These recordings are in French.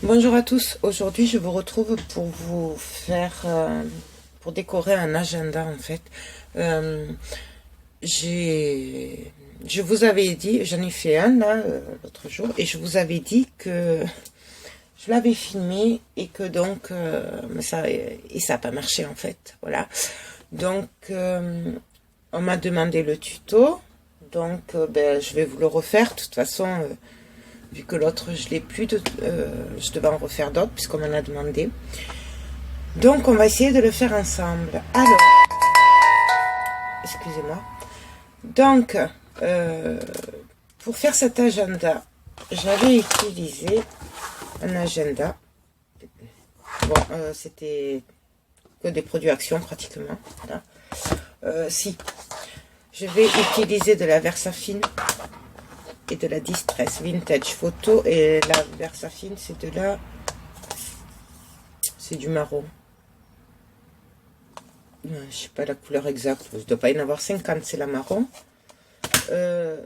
Bonjour à tous, aujourd'hui je vous retrouve pour vous faire, pour décorer un agenda en fait. Je vous avais dit, j'en ai fait un là l'autre jour, et je vous avais dit que je l'avais filmé et que donc ça n'a pas marché en fait, voilà. Donc on m'a demandé le tuto, donc je vais vous le refaire de toute façon. Vu que l'autre je l'ai plus, je devais en refaire d'autres puisqu'on m'en a demandé. Donc on va essayer de le faire ensemble. Alors, excusez-moi. Donc, pour faire cet agenda, j'avais utilisé un agenda. Bon, c'était que des produits Action pratiquement. Voilà. Si, je vais utiliser de la Versafine et de la Distress Vintage Photo, et la Versafine c'est de la, c'est du marron, je sais pas la couleur exacte, je dois pas y en avoir 50, c'est la marron. Je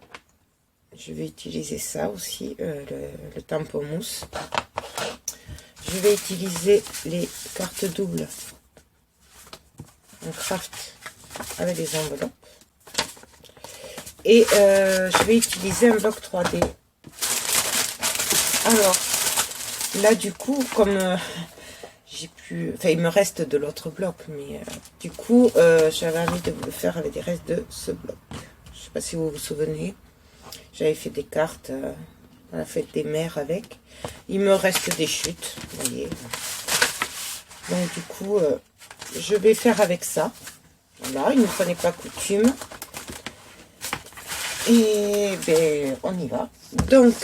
vais utiliser ça aussi, le tampon mousse. Je vais utiliser les cartes doubles en craft avec des enveloppes. Et je vais utiliser un bloc 3D. Alors, là du coup, comme j'ai plus... Enfin, il me reste de l'autre bloc, mais du coup, j'avais envie de vous le faire avec des restes de ce bloc. Je sais pas si vous vous souvenez. J'avais fait des cartes à la fête des mères avec. Il me reste des chutes, vous voyez. Donc du coup, je vais faire avec ça. Voilà, il ne fallait pas coutume. Et ben, on y va. Donc,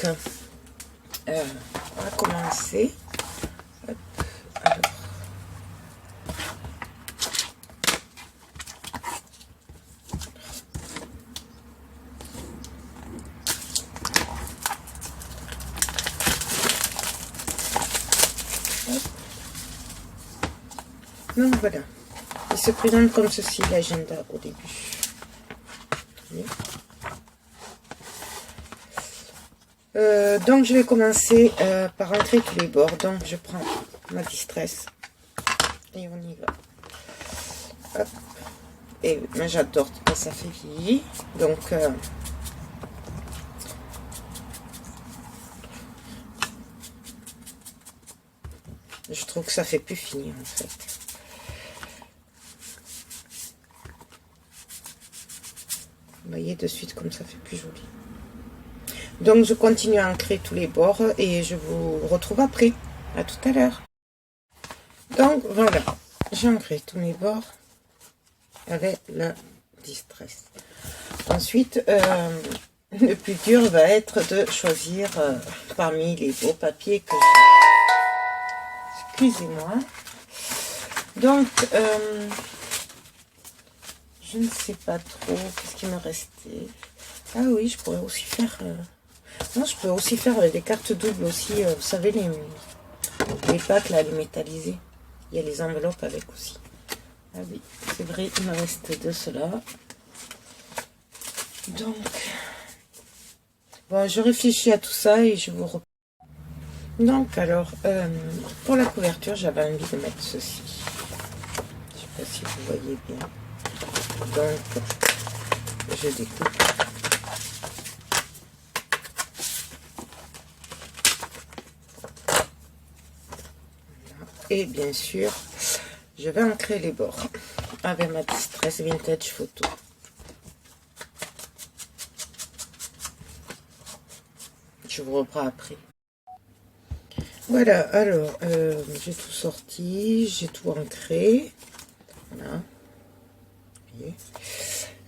on va commencer. Hop, alors. Hop. Donc voilà. Il se présente comme ceci, l'agenda au début. Oui. Donc je vais commencer par entrer tous les bords. Donc je prends ma Distress et on y va. Hop. Et moi j'adore quand ça fait vieillir. Donc je trouve que ça fait plus fini en fait. Vous voyez de suite comme ça fait plus joli. Donc je continue à ancrer tous les bords et je vous retrouve après. À tout à l'heure. Donc voilà, j'ai ancré tous mes bords avec la Distress. Ensuite, le plus dur va être de choisir parmi les beaux papiers que j'ai. Excusez-moi. Donc, je ne sais pas trop qu'est-ce qui me restait. Ah oui, je pourrais aussi faire... non, je peux aussi faire avec des cartes doubles aussi. Vous savez, les packs, là, les métallisés. Il y a les enveloppes avec aussi. Ah oui, c'est vrai, il me reste de cela. Donc, bon, je réfléchis à tout ça et je vous reprends. Donc, alors, pour la couverture, j'avais envie de mettre ceci. Je ne sais pas si vous voyez bien. Donc, je découpe. Et bien sûr, je vais ancrer les bords avec ma Distress Vintage Photo. Je vous reprends après. Voilà, alors, j'ai tout sorti, j'ai tout ancré. Voilà. Vous voyez.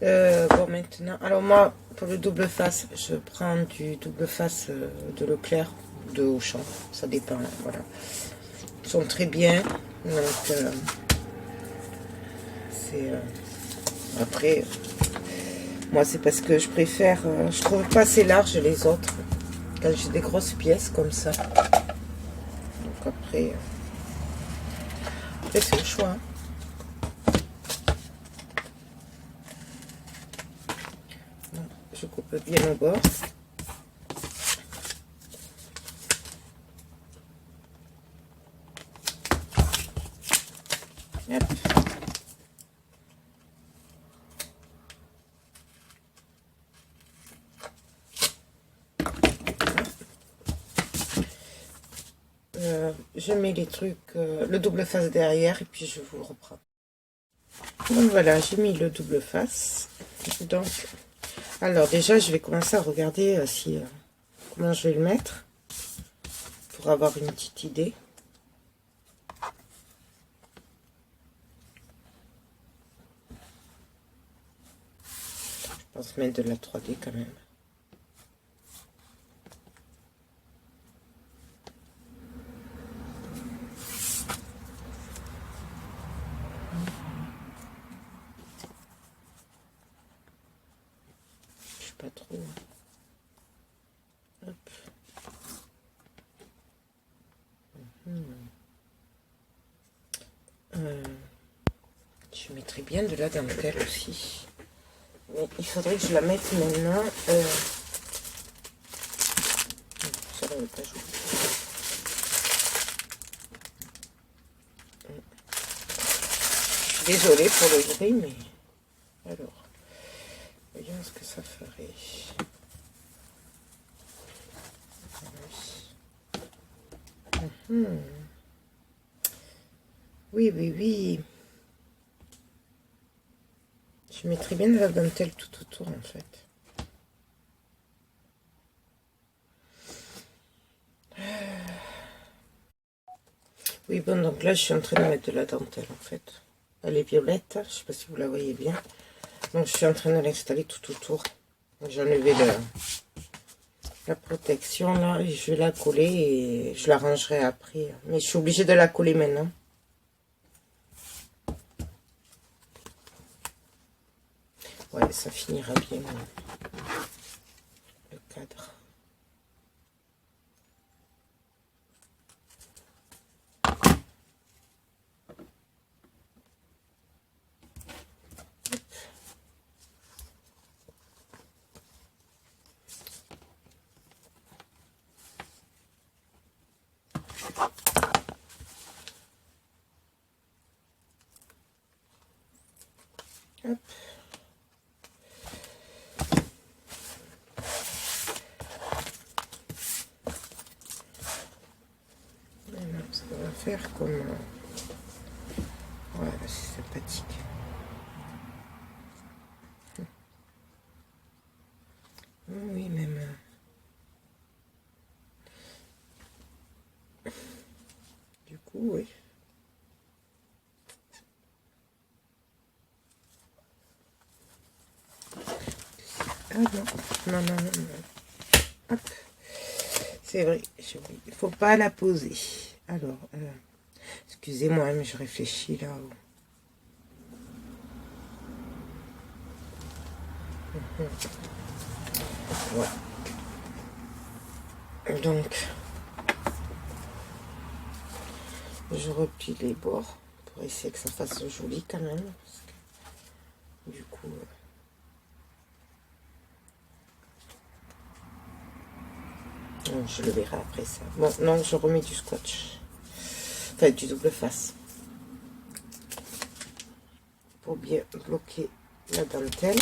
Bon, maintenant, alors moi, pour le double face, je prends du double face de Leclerc, de Auchan, ça dépend, voilà. Ils sont très bien, donc c'est... après, moi c'est parce que je préfère, je trouve pas assez large les autres, quand j'ai des grosses pièces comme ça. Donc après c'est le choix. Je coupe bien au bord. Hop. Je mets les trucs, le double face derrière et puis je vous reprends. Donc voilà, j'ai mis le double face. Donc, alors déjà, je vais commencer à regarder comment je vais le mettre pour avoir une petite idée. Je pense mettre de la 3D quand même. Je sais pas trop. Hop. Je mettrai bien de la dentelle aussi. Mais il faudrait que je la mette maintenant. Ça va pas jouer. Désolée pour le bruit, mais alors, voyons ce que ça ferait. Oui, oui, oui. Je mettrais bien de la dentelle tout autour, en fait. Oui, bon, donc là, je suis en train de mettre de la dentelle, en fait. Elle est violette, je sais pas si vous la voyez bien. Donc, je suis en train de l'installer tout autour. J'ai enlevé la protection, là, et je vais la coller et je la rangerai après. Mais je suis obligée de la coller maintenant. Ouais, ça finira bien, le cadre. Hop. Maintenant, ça va faire comme... Voilà, c'est sympathique. Oui, même... Du coup, oui. Ah non, non, non, non, non. Hop. C'est vrai, il faut pas la poser. Alors, excusez-moi, mais je réfléchis là. Voilà. Donc, je replie les bords pour essayer que ça fasse joli quand même. Parce que, du coup... je le verrai après ça. Bon, non, je remets du scotch. Enfin, du double face. Pour bien bloquer la dentelle.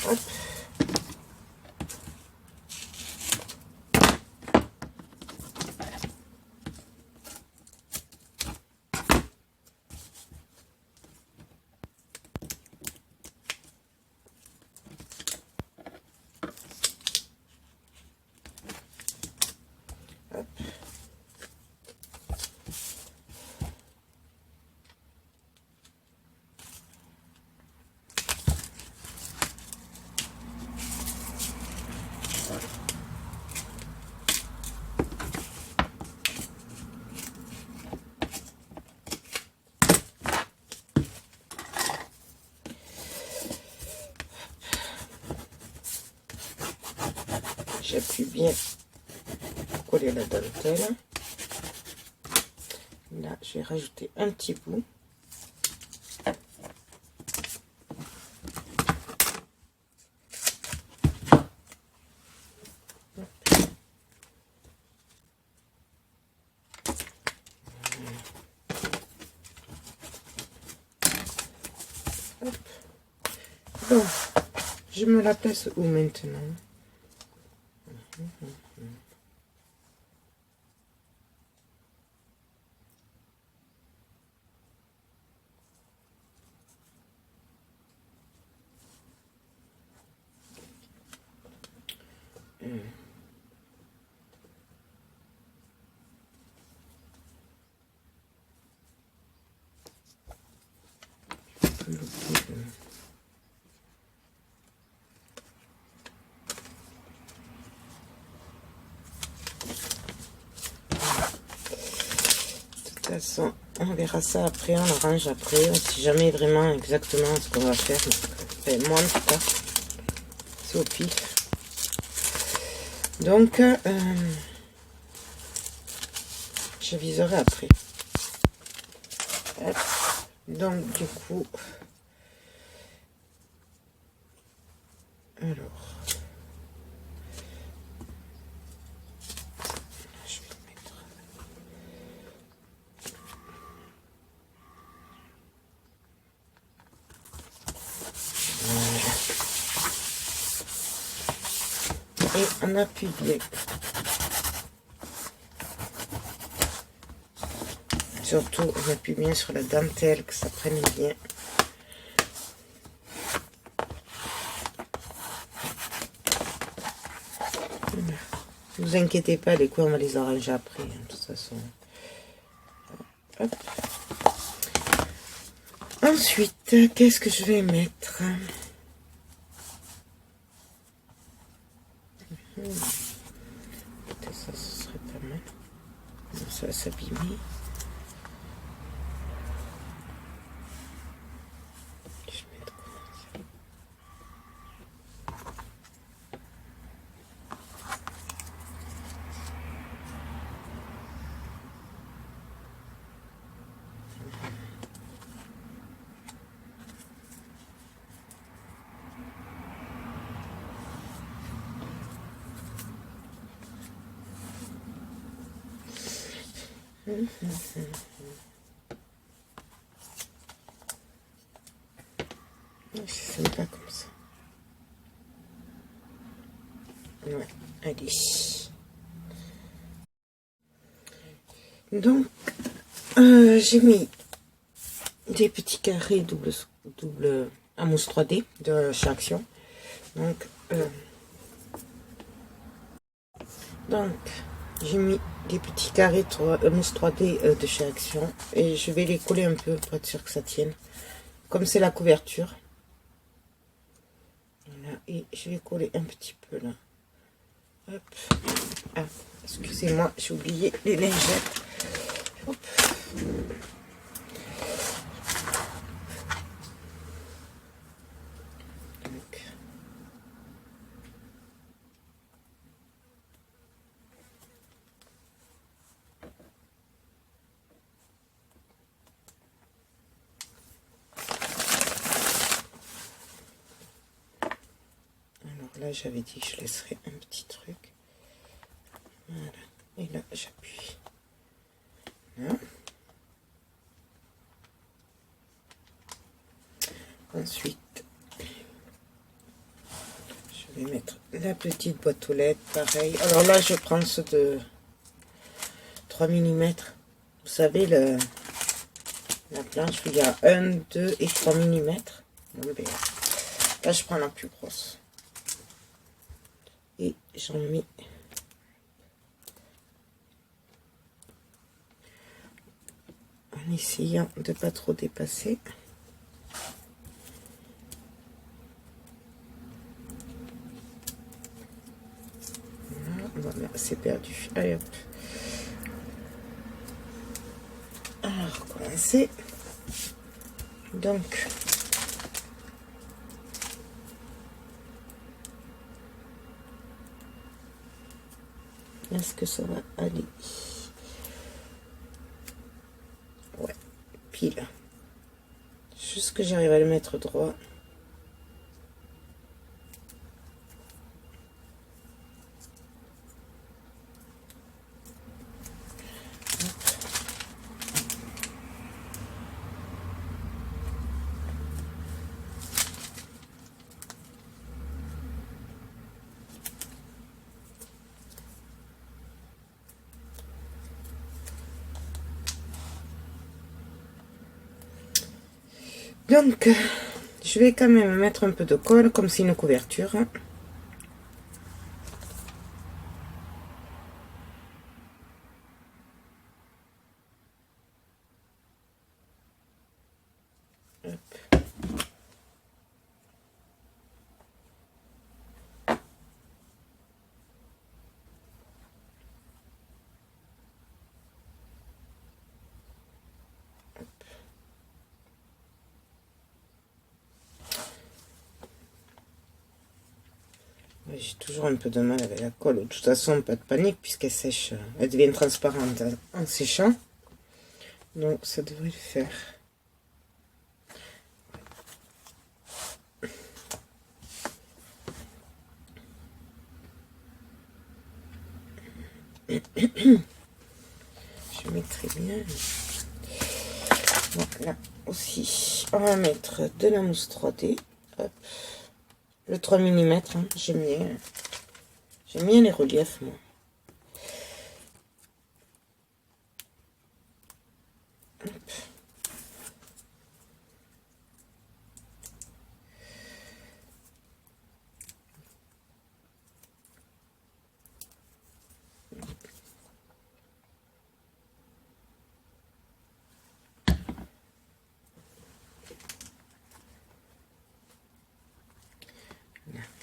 Hop. Hop. j'appuie bien pour coller la dentelle. Là, je vais rajouter un petit bout. Hop. Bon, je me la place où maintenant? De toute façon, on verra ça après, on arrange après, on ne sait jamais vraiment exactement ce qu'on va faire. Enfin, moi en tout cas, c'est au pif. Donc, je viserai après. Hop. Donc, du coup, alors, je vais le mettre. Voilà. Et on appuie bien. Surtout, on appuie bien sur la dentelle, que ça prenne bien. Ne vous inquiétez pas, les coins, on va les arranger après, hein, de toute façon. Hop. Ensuite, qu'est-ce que je vais mettre? Peut-être ça, ce serait pas mal. Non, ça va s'abîmer. C'est sympa comme ça. Ouais, allez. Donc, j'ai mis des petits carrés double à mousse 3D de chez Action. Donc, j'ai mis des petits carrés mousse 3D de chez Action et je vais les coller un peu pour être sûr que ça tienne. Comme c'est la couverture. Voilà, et je vais coller un petit peu là. Hop. Ah, excusez-moi, j'ai oublié les lingettes. Hop. Donc. Alors là, j'avais dit que je laisserais un petit truc. Voilà. Et là, j'appuie. Voilà. Ensuite, je vais mettre la petite boîte aux lettres, pareil. Alors là, je prends ce de 3 mm. Vous savez, la planche où il y a 1, 2 et 3 mm. Là, je prends la plus grosse. Et j'en mets en essayant de pas trop dépasser. Voilà, c'est perdu. Allez hop. Alors, commencer. Donc, Est-ce que ça va aller? Ouais, pile. Juste que j'arrive à le mettre droit. Donc, je vais quand même mettre un peu de colle, comme c'est une couverture. Hop. J'ai toujours un peu de mal avec la colle. De toute façon, pas de panique, puisqu'elle sèche. Elle devient transparente en séchant. Donc, ça devrait le faire. Je mettrai bien. Voilà, aussi. On va mettre de la mousse 3D. Hop. Le 3 mm, hein. J'aime bien les reliefs, moi. Hop.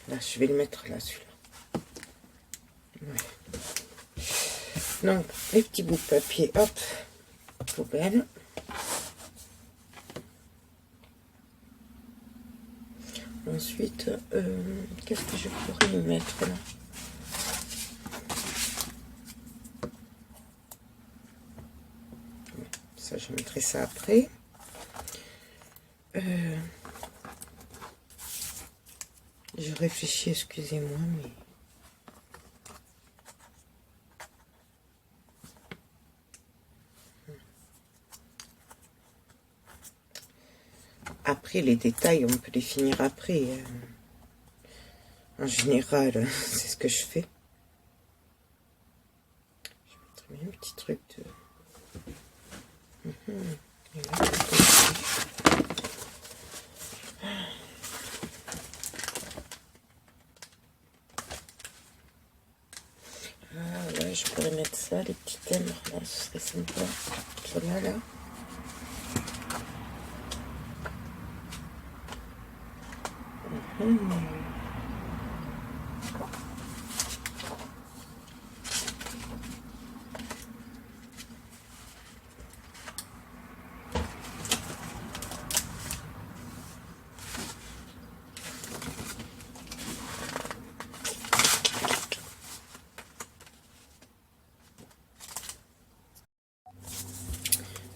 Là, je vais le mettre là, celui-là. Ouais. Donc, les petits bouts de papier, hop, poubelle. Ensuite, qu'est-ce que je pourrais y mettre là? Ça, je mettrai ça après. Je réfléchis, excusez-moi, mais... Après, les détails, on peut les finir après. En général, c'est ce que je fais. Je vais mettre un petit truc de... Et là, ah ouais, je pourrais mettre ça, les petits thèmes, là, ce serait sympa. Cela là.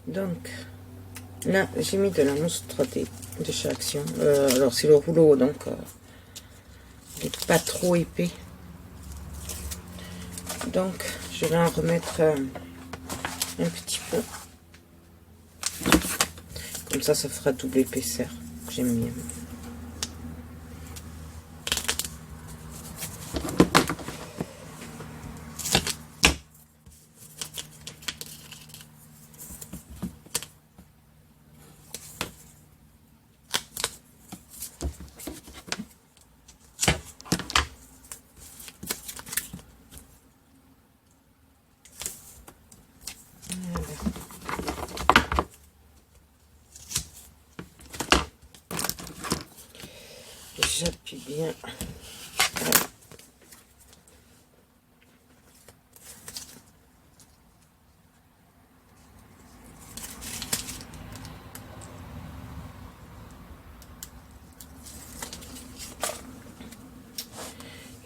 Donc, là, j'ai mis de la mousse 3D de chez Action. Alors, c'est le rouleau, donc, il n'est pas trop épais. Donc, je vais en remettre un petit peu. Comme ça fera double épaisseur. J'aime bien. J'appuie bien.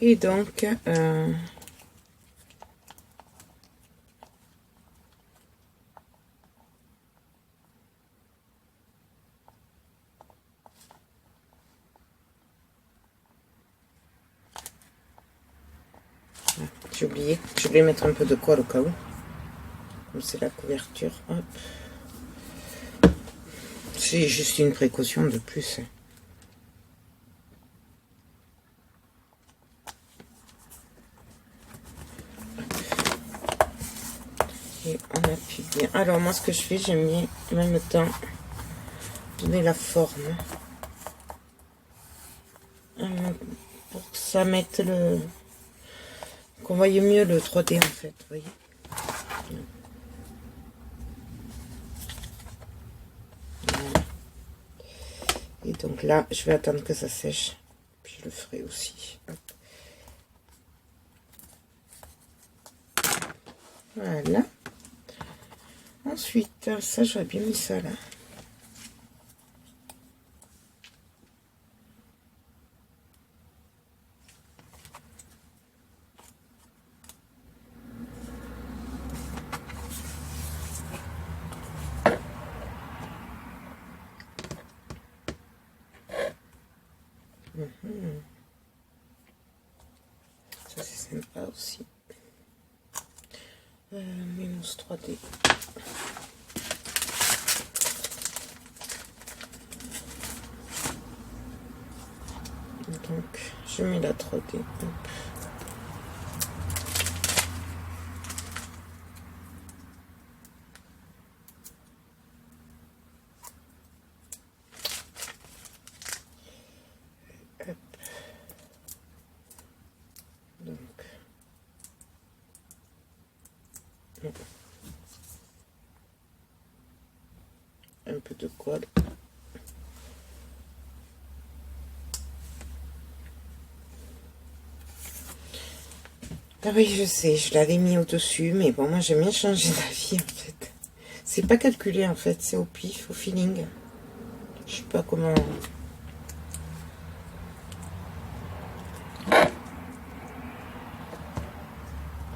Et donc, J'ai oublié. Je vais mettre un peu de colle au cas où. Comme c'est la couverture. Hop. C'est juste une précaution de plus. Et on appuie bien. Alors moi ce que je fais, j'aime bien en même temps donner la forme. Pour que ça mette le... qu'on voie mieux le 3D en fait, vous voyez. Voilà. Et donc là, je vais attendre que ça sèche. Puis je le ferai aussi. Hop. Voilà. Ensuite, ça, j'aurais bien mis ça là. Ça, c'est sympa aussi. Mousse 3D. Donc, je mets la 3D. Hop. Hop. Donc, un peu de colle. Ah oui, je sais, je l'avais mis au-dessus, mais bon, moi j'aime bien changer d'avis en fait. C'est pas calculé en fait, c'est au pif, au feeling. Je sais pas comment...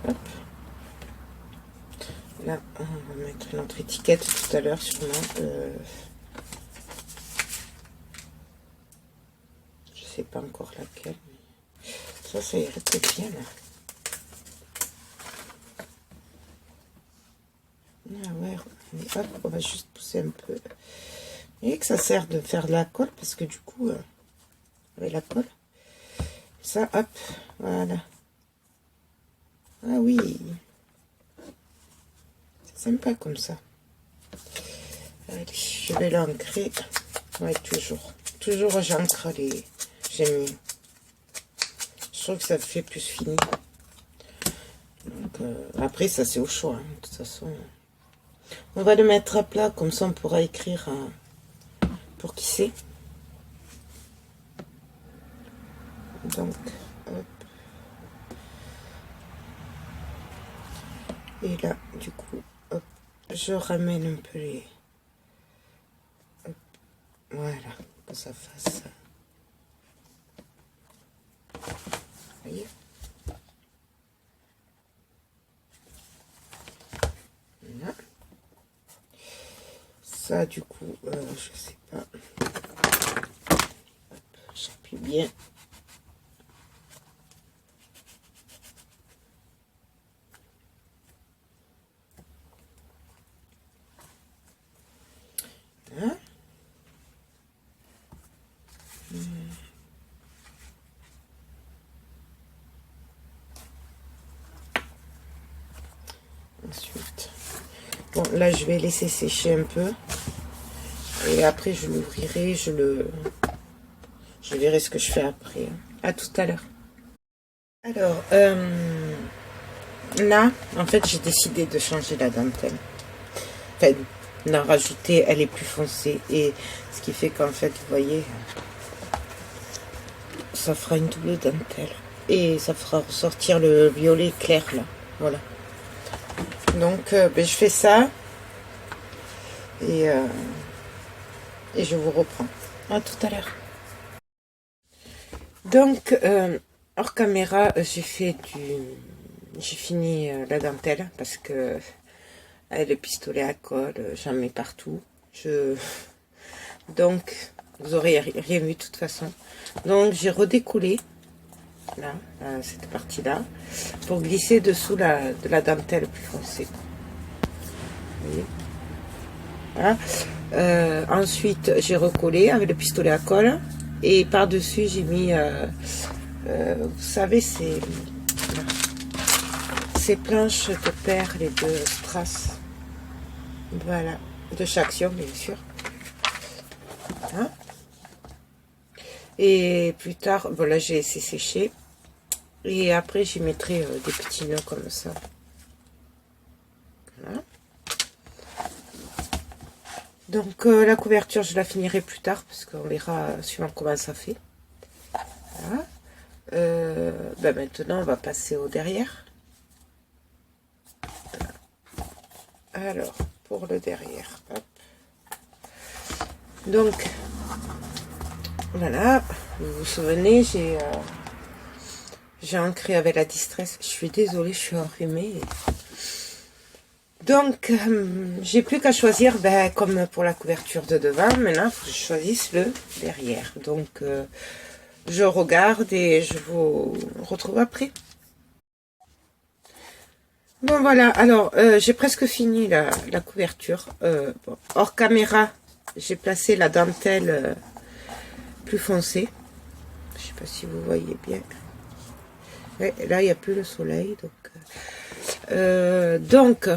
Hop. Là, on va mettre une autre étiquette tout à l'heure sûrement. Je sais pas encore laquelle, mais ça irait peut-être bien là. Ah ouais, mais hop, on va juste pousser un peu. Vous voyez que ça sert de faire de la colle, parce que du coup, avec la colle, ça, hop, voilà. Ah oui, c'est sympa comme ça. Allez, je vais l'ancrer. Ouais, toujours j'ancre les... J'aime mieux. Je trouve que ça fait plus fini. Donc, après, ça c'est au choix, hein, de toute façon. On va le mettre à plat, comme ça on pourra écrire pour qui c'est. Donc, hop. Et là, du coup, hop, je ramène un peu les... Hop, voilà, que ça fasse... Vous voyez? Voilà. Ça, du coup, je sais pas. J'appuie bien. Hein? Ensuite, bon, là, je vais laisser sécher un peu. Et après, je l'ouvrirai, je verrai ce que je fais après. À tout à l'heure. Alors, là, en fait, j'ai décidé de changer la dentelle. Enfin, la rajouter, elle est plus foncée. Et ce qui fait qu'en fait, vous voyez, ça fera une double dentelle. Et ça fera ressortir le violet clair, là. Voilà. Donc, ben, je fais ça. Et je vous reprends. À tout à l'heure. Donc, hors caméra, j'ai fini la dentelle parce que le pistolet à colle, j'en mets partout. Donc, vous aurez rien vu de toute façon. Donc, j'ai redécollé. là, cette partie-là, pour glisser dessous de la dentelle plus foncée. Vous voyez? Voilà. Ensuite, j'ai recollé avec le pistolet à colle et par-dessus, j'ai mis, vous savez, ces planches de perles et de strass. Voilà, de Chaction, bien sûr. Hein? Et plus tard, voilà, j'ai laissé sécher. Et après, j'y mettrai des petits nœuds comme ça. Voilà. Donc, la couverture, je la finirai plus tard, parce qu'on verra suivant comment ça fait. Voilà. Ben maintenant, on va passer au derrière. Alors, pour le derrière, hop. Donc, voilà, vous vous souvenez, j'ai ancré avec la distress. Je suis désolée, je suis enrhumée. Donc, j'ai plus qu'à choisir, ben, comme pour la couverture de devant, maintenant, il faut que je choisisse le derrière. Donc, je regarde et je vous retrouve après. Bon, voilà, alors, j'ai presque fini la couverture. Bon, hors caméra, j'ai placé la dentelle plus foncée. Je sais pas si vous voyez bien. Ouais, là, il n'y a plus le soleil. Donc,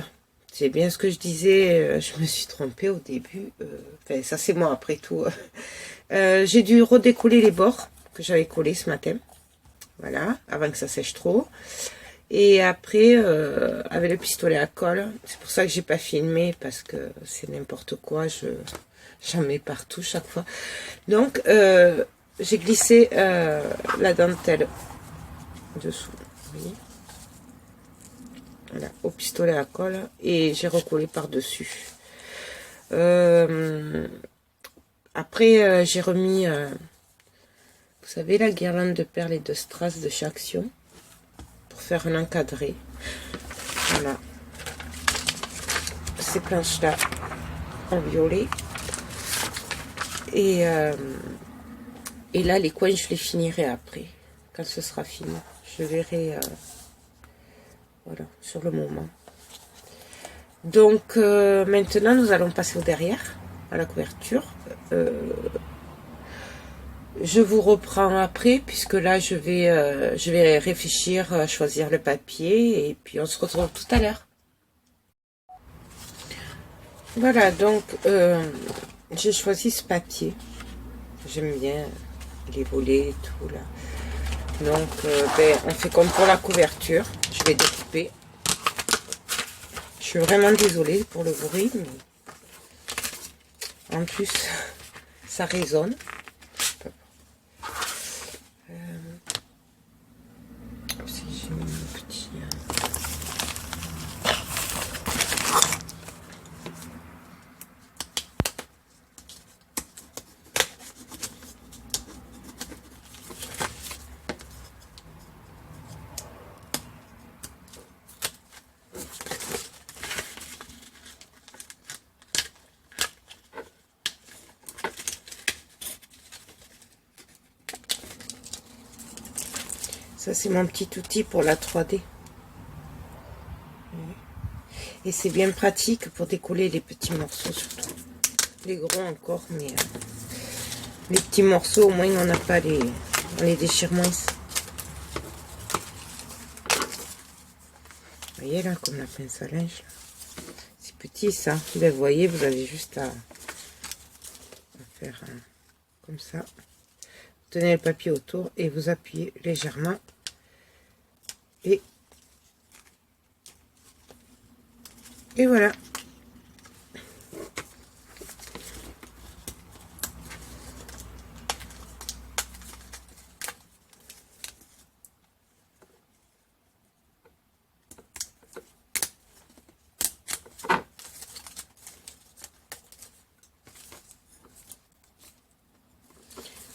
c'est bien ce que je disais. Je me suis trompée au début. Enfin, ça, c'est moi, après tout. J'ai dû redécoller les bords que j'avais collés ce matin. Voilà, avant que ça sèche trop. Et après, avec le pistolet à colle, c'est pour ça que j'ai pas filmé, parce que c'est n'importe quoi, j'en mets partout chaque fois. Donc, j'ai glissé la dentelle dessous, vous voyez, voilà, au pistolet à colle, et j'ai recollé par-dessus. Après, j'ai remis, vous savez, la guirlande de perles et de strass de Chaction, pour faire un encadré. Voilà, ces planches là en violet, et là les coins je les finirai après quand ce sera fini, je verrai voilà, sur le moment. Donc maintenant nous allons passer au derrière, à la couverture. Je vous reprends après, puisque là je vais réfléchir à choisir le papier, et puis on se retrouve tout à l'heure. Voilà, donc j'ai choisi ce papier. J'aime bien les volets et tout là. Donc ben, on fait comme pour la couverture. Je vais découper. Je suis vraiment désolée pour le bruit, mais en plus ça résonne. Si j'ai mis mon petit... Ça, c'est mon petit outil pour la 3D. Et c'est bien pratique pour décoller les petits morceaux, surtout. Les gros encore, mais les petits morceaux, au moins, on n'a pas les... On les déchire moins. Vous voyez, là, comme la pince à linge. C'est petit, ça. Ben, vous voyez, vous avez juste à faire comme ça. Vous tenez le papier autour et vous appuyez légèrement. Et voilà.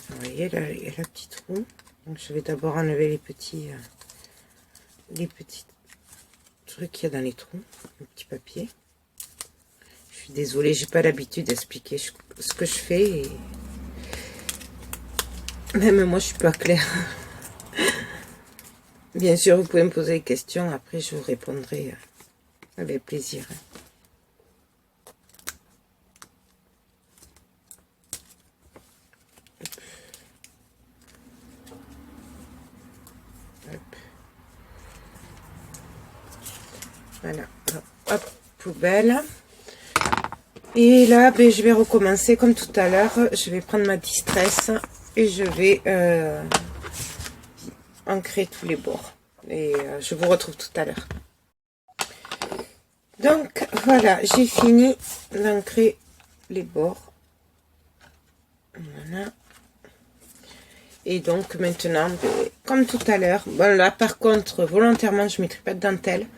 Vous voyez, là, il y a le petit trou. Donc, je vais d'abord enlever les petits trucs qu'il y a dans les trous, le petit papier. Je suis désolée, j'ai pas l'habitude d'expliquer ce que je fais. Et... même moi, je suis pas claire. Bien sûr, vous pouvez me poser des questions. Après, je vous répondrai avec plaisir. Voilà, hop, poubelle. Et là, ben, je vais recommencer comme tout à l'heure. Je vais prendre ma distress et je vais ancrer tous les bords. Et je vous retrouve tout à l'heure. Donc, voilà, j'ai fini d'ancrer les bords. Voilà. Et donc, maintenant, ben, comme tout à l'heure, bon là, par contre, volontairement, je ne mettrai pas de dentelle.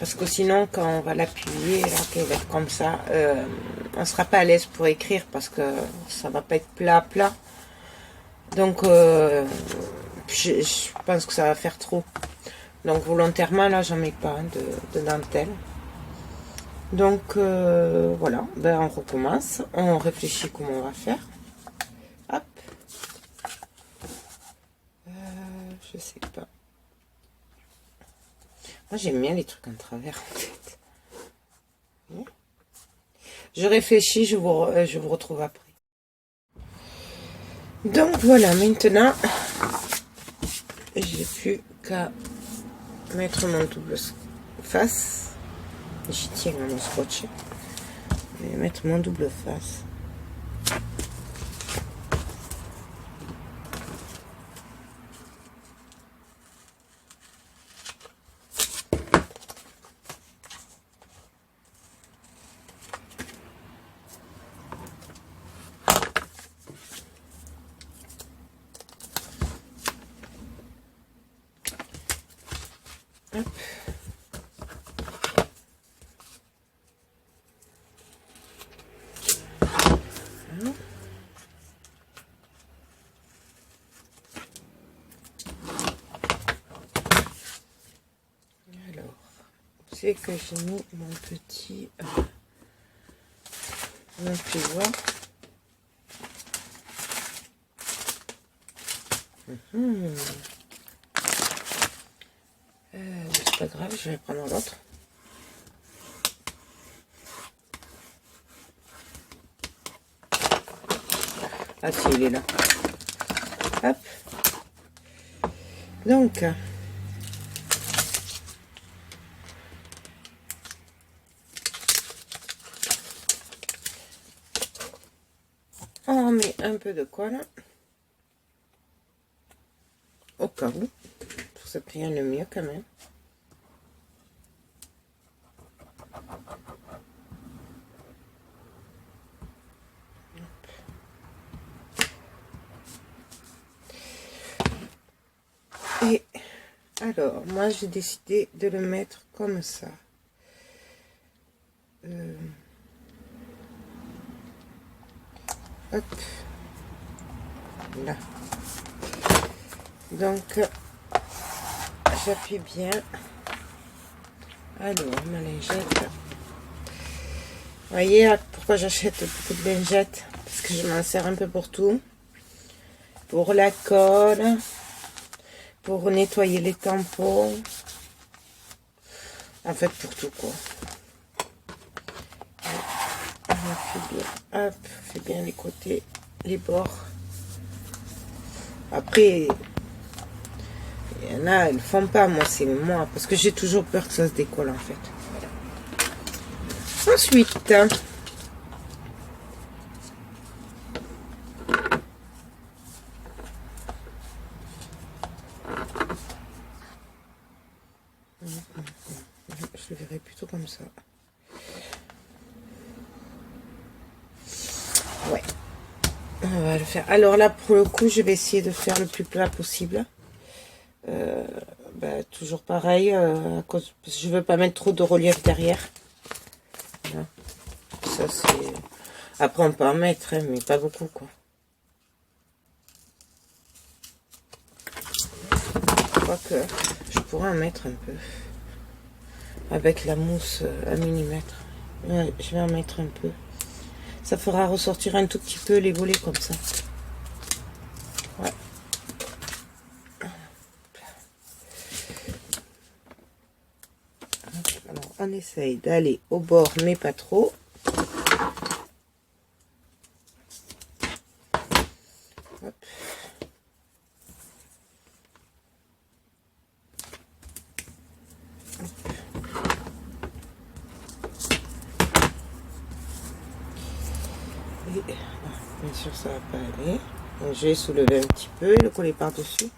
Parce que sinon quand on va l'appuyer là qu'elle va être comme ça, on sera pas à l'aise pour écrire parce que ça va pas être plat donc je pense que ça va faire trop, donc volontairement là j'en mets pas de dentelle. Donc voilà, ben on recommence, on réfléchit comment on va faire. Hop, je sais pas. Moi, j'aime bien les trucs en travers, en fait. Je réfléchis, je vous retrouve après. Donc, voilà, maintenant, j'ai plus qu'à mettre mon double face. J'y tiens à mon scotch. Je vais mettre mon double face. Hop. Alors, c'est que j'ai mis mon petit plioir. C'est pas grave, je vais prendre l'autre. Ah si, il est là. Hop. Donc, on met un peu de colle au cas où, pour se plier le mieux quand même. Et alors, moi j'ai décidé de le mettre comme ça. Hop, là. Donc, j'appuie bien. Alors, ma lingette. Vous voyez pourquoi j'achète beaucoup de lingettes? Parce que je m'en sers un peu pour tout. Pour la colle. Pour nettoyer les tampons. En fait, pour tout, quoi. On fait bien. Hop, on fait bien les côtés, les bords. Après, il y en a, elles ne font pas. Moi, c'est moi. Parce que j'ai toujours peur que ça se décolle, en fait. Ensuite, je le verrai plutôt comme ça. Ouais. On va le faire. Alors là, pour le coup, je vais essayer de faire le plus plat possible. Toujours pareil, parce que je veux pas mettre trop de relief derrière. Voilà. Ça, c'est... Après, on peut en mettre, hein, mais pas beaucoup, quoi. Je crois que je pourrais en mettre un peu. Avec la mousse à millimètre. Ouais, je vais en mettre un peu. Ça fera ressortir un tout petit peu les volets comme ça. Ouais. Alors, on essaye d'aller au bord, mais pas trop. Hop. Et, bien sûr, ça va pas aller. Donc, je vais soulever un petit peu et le coller par-dessus.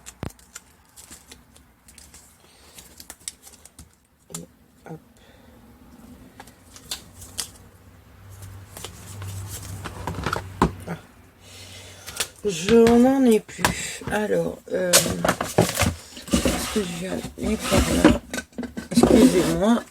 Je n'en ai plus. Alors, est-ce que je viens aller par là? Excusez-moi.